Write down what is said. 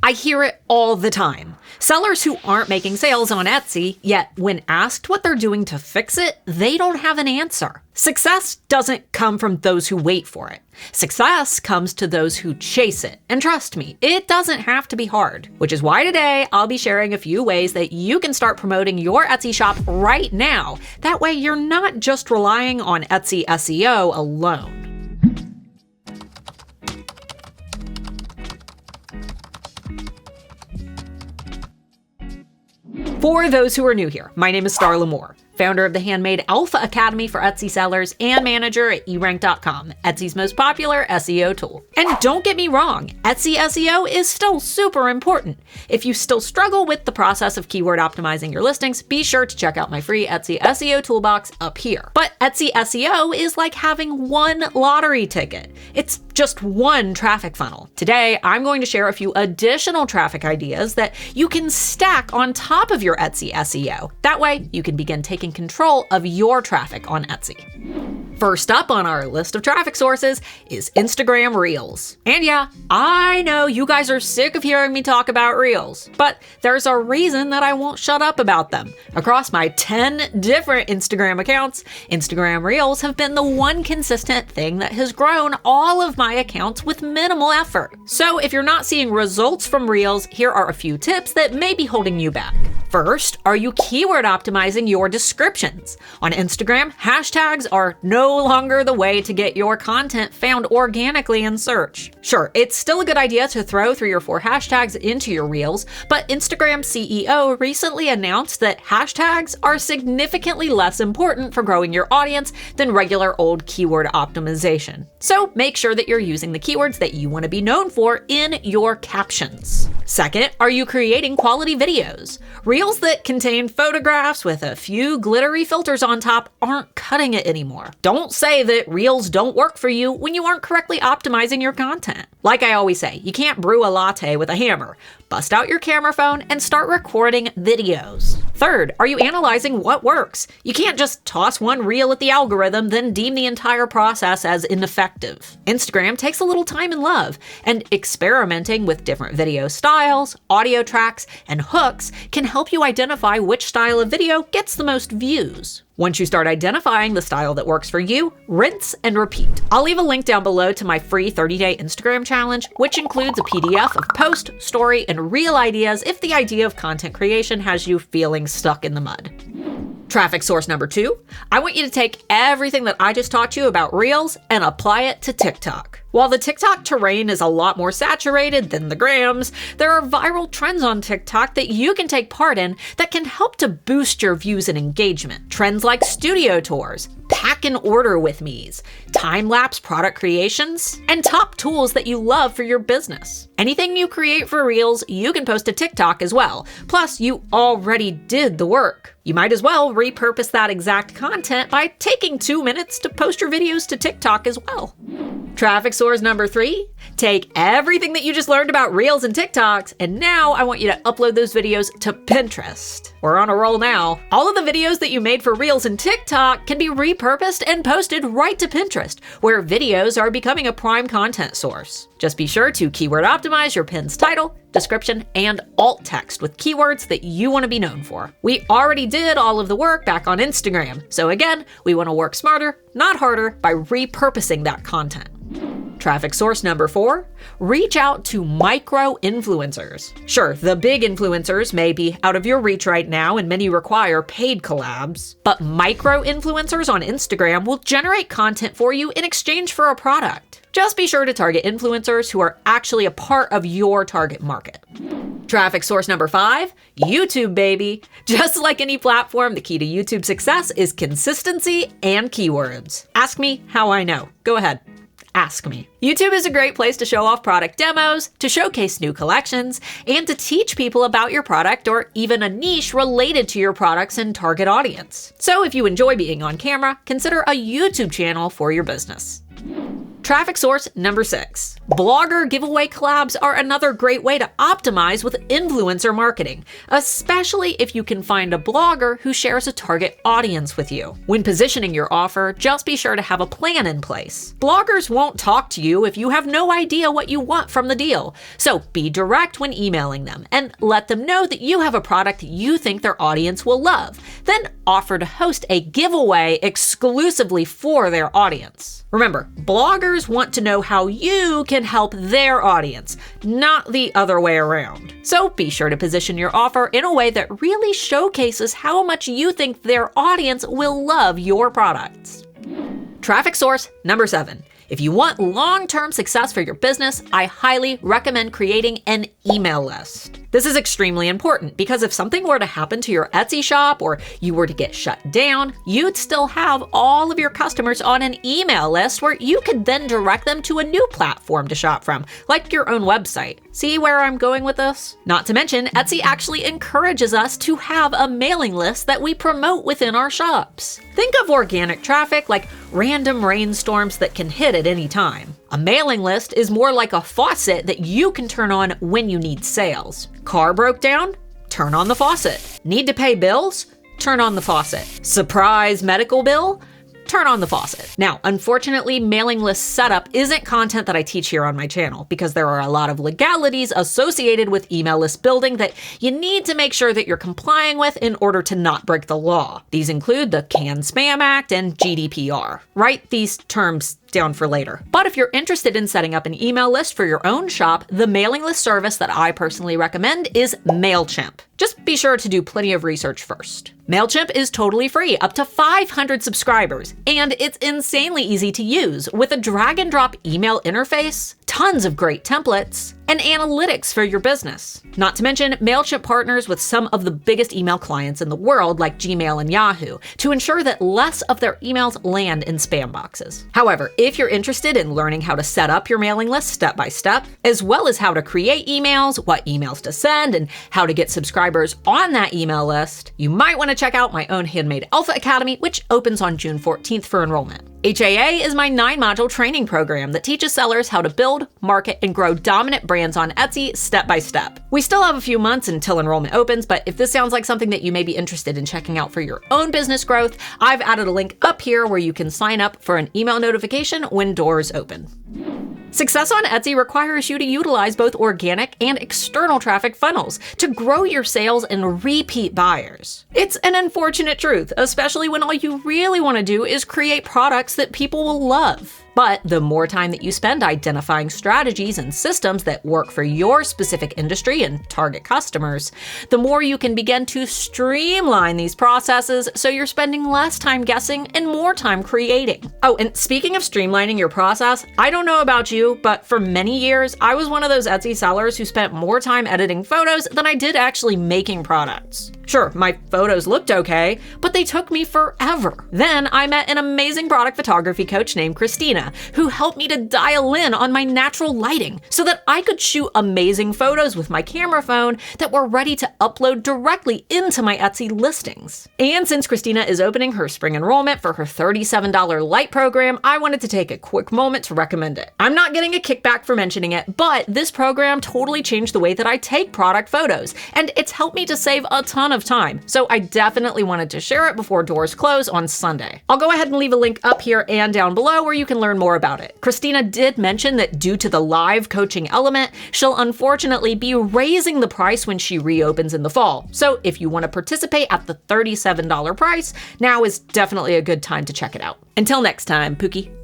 I hear it all the time. Sellers who aren't making sales on Etsy, yet when asked what they're doing to fix it, they don't have an answer. Success doesn't come from those who wait for it. Success comes to those who chase it. And trust me, it doesn't have to be hard. Which is why today I'll be sharing a few ways that you can start promoting your Etsy shop right now. That way you're not just relying on Etsy SEO alone. For those who are new here, my name is Starla Moore, founder of the Handmade Alpha Academy for Etsy sellers and manager at erank.com, Etsy's most popular SEO tool. And don't get me wrong, Etsy SEO is still super important. If you still struggle with the process of keyword optimizing your listings, be sure to check out my free Etsy SEO toolbox up here. But Etsy SEO is like having one lottery ticket. It's just one traffic funnel. Today, I'm going to share a few additional traffic ideas that you can stack on top of your Etsy SEO. That way, you can begin taking control of your traffic on Etsy. First up on our list of traffic sources is Instagram Reels. And yeah, I know you guys are sick of hearing me talk about Reels, but there's a reason that I won't shut up about them. Across my 10 different Instagram accounts, Instagram Reels have been the one consistent thing that has grown all of my accounts with minimal effort. So if you're not seeing results from Reels, here are a few tips that may be holding you back. First, are you keyword optimizing your descriptions? On Instagram, hashtags are no longer the way to get your content found organically in search. Sure, it's still a good idea to throw 3 or 4 hashtags into your Reels, but Instagram CEO recently announced that hashtags are significantly less important for growing your audience than regular old keyword optimization. So make sure that you're using the keywords that you want to be known for in your captions. Second, are you creating quality videos? Reels that contain photographs with a few glittery filters on top aren't cutting it anymore. Don't say that Reels don't work for you when you aren't correctly optimizing your content. Like I always say, you can't brew a latte with a hammer. Bust out your camera phone and start recording videos. Third, are you analyzing what works? You can't just toss one reel at the algorithm, then deem the entire process as ineffective. Instagram takes a little time and love, and experimenting with different video styles, audio tracks, and hooks can help you identify which style of video gets the most views. Once you start identifying the style that works for you, rinse and repeat. I'll leave a link down below to my free 30-day Instagram challenge, which includes a PDF of post, story, and reel ideas if the idea of content creation has you feeling stuck in the mud. Traffic source number 2, I want you to take everything that I just taught you about Reels and apply it to TikTok. While the TikTok terrain is a lot more saturated than the grams, there are viral trends on TikTok that you can take part in that can help to boost your views and engagement. Trends like studio tours, pack and order with me's, time-lapse product creations, and top tools that you love for your business. Anything you create for Reels, you can post to TikTok as well. Plus, you already did the work. You might as well repurpose that exact content by taking 2 minutes to post your videos to TikTok as well. Traffic source number 3, take everything that you just learned about Reels and TikToks, and now I want you to upload those videos to Pinterest. We're on a roll now. All of the videos that you made for Reels and TikTok can be repurposed and posted right to Pinterest, where videos are becoming a prime content source. Just be sure to keyword optimize your pin's title, description, and alt text with keywords that you want to be known for. We already did all of the work back on Instagram, so again, we want to work smarter, not harder, by repurposing that content. Traffic source number 4, reach out to micro-influencers. Sure, the big influencers may be out of your reach right now and many require paid collabs, but micro-influencers on Instagram will generate content for you in exchange for a product. Just be sure to target influencers who are actually a part of your target market. Traffic source number 5, YouTube, baby. Just like any platform, the key to YouTube success is consistency and keywords. Ask me how I know. Go ahead. Ask me. YouTube is a great place to show off product demos, to showcase new collections, and to teach people about your product or even a niche related to your products and target audience. So if you enjoy being on camera, consider a YouTube channel for your business. Traffic source number 6. Blogger giveaway collabs are another great way to optimize with influencer marketing, especially if you can find a blogger who shares a target audience with you. When positioning your offer, just be sure to have a plan in place. Bloggers won't talk to you if you have no idea what you want from the deal, so be direct when emailing them and let them know that you have a product you think their audience will love. Then offer to host a giveaway exclusively for their audience. Remember, bloggers want to know how you can help their audience, not the other way around. So be sure to position your offer in a way that really showcases how much you think their audience will love your products. Traffic source number 7. If you want long-term success for your business, I highly recommend creating an email list. This is extremely important because if something were to happen to your Etsy shop or you were to get shut down, you'd still have all of your customers on an email list where you could then direct them to a new platform to shop from, like your own website. See where I'm going with this? Not to mention, Etsy actually encourages us to have a mailing list that we promote within our shops. Think of organic traffic like random rainstorms that can hit at any time. A mailing list is more like a faucet that you can turn on when you need sales. Car broke down? Turn on the faucet. Need to pay bills? Turn on the faucet. Surprise medical bill? Turn on the faucet. Now, unfortunately, mailing list setup isn't content that I teach here on my channel because there are a lot of legalities associated with email list building that you need to make sure that you're complying with in order to not break the law. These include the CAN-SPAM Act and GDPR. Write these terms down for later. But if you're interested in setting up an email list for your own shop, the mailing list service that I personally recommend is MailChimp. Just be sure to do plenty of research first. MailChimp is totally free, up to 500 subscribers, and it's insanely easy to use with a drag and drop email interface, tons of great templates, and analytics for your business. Not to mention, MailChimp partners with some of the biggest email clients in the world like Gmail and Yahoo to ensure that less of their emails land in spam boxes. However, if you're interested in learning how to set up your mailing list step by step, as well as how to create emails, what emails to send, and how to get subscribers on that email list, you might want to check out my own Handmade Alpha Academy, which opens on June 14th for enrollment. HAA is my 9-module training program that teaches sellers how to build, market, and grow dominant brands on Etsy step by step. We still have a few months until enrollment opens, but if this sounds like something that you may be interested in checking out for your own business growth, I've added a link up here where you can sign up for an email notification when doors open. Success on Etsy requires you to utilize both organic and external traffic funnels to grow your sales and repeat buyers. It's an unfortunate truth, especially when all you really want to do is create products that people will love. But the more time that you spend identifying strategies and systems that work for your specific industry and target customers, the more you can begin to streamline these processes so you're spending less time guessing and more time creating. Oh, and speaking of streamlining your process, I don't know about you, but for many years, I was one of those Etsy sellers who spent more time editing photos than I did actually making products. Sure, my photos looked okay, but they took me forever. Then I met an amazing product photography coach named Christina, who helped me to dial in on my natural lighting so that I could shoot amazing photos with my camera phone that were ready to upload directly into my Etsy listings. And since Christina is opening her spring enrollment for her $37 light program, I wanted to take a quick moment to recommend it. I'm not getting a kickback for mentioning it, but this program totally changed the way that I take product photos, and it's helped me to save a ton of time. So I definitely wanted to share it before doors close on Sunday. I'll go ahead and leave a link up here and down below where you can learn more about it. Christina did mention that due to the live coaching element, she'll unfortunately be raising the price when she reopens in the fall. So if you want to participate at the $37 price, now is definitely a good time to check it out. Until next time, Pookie.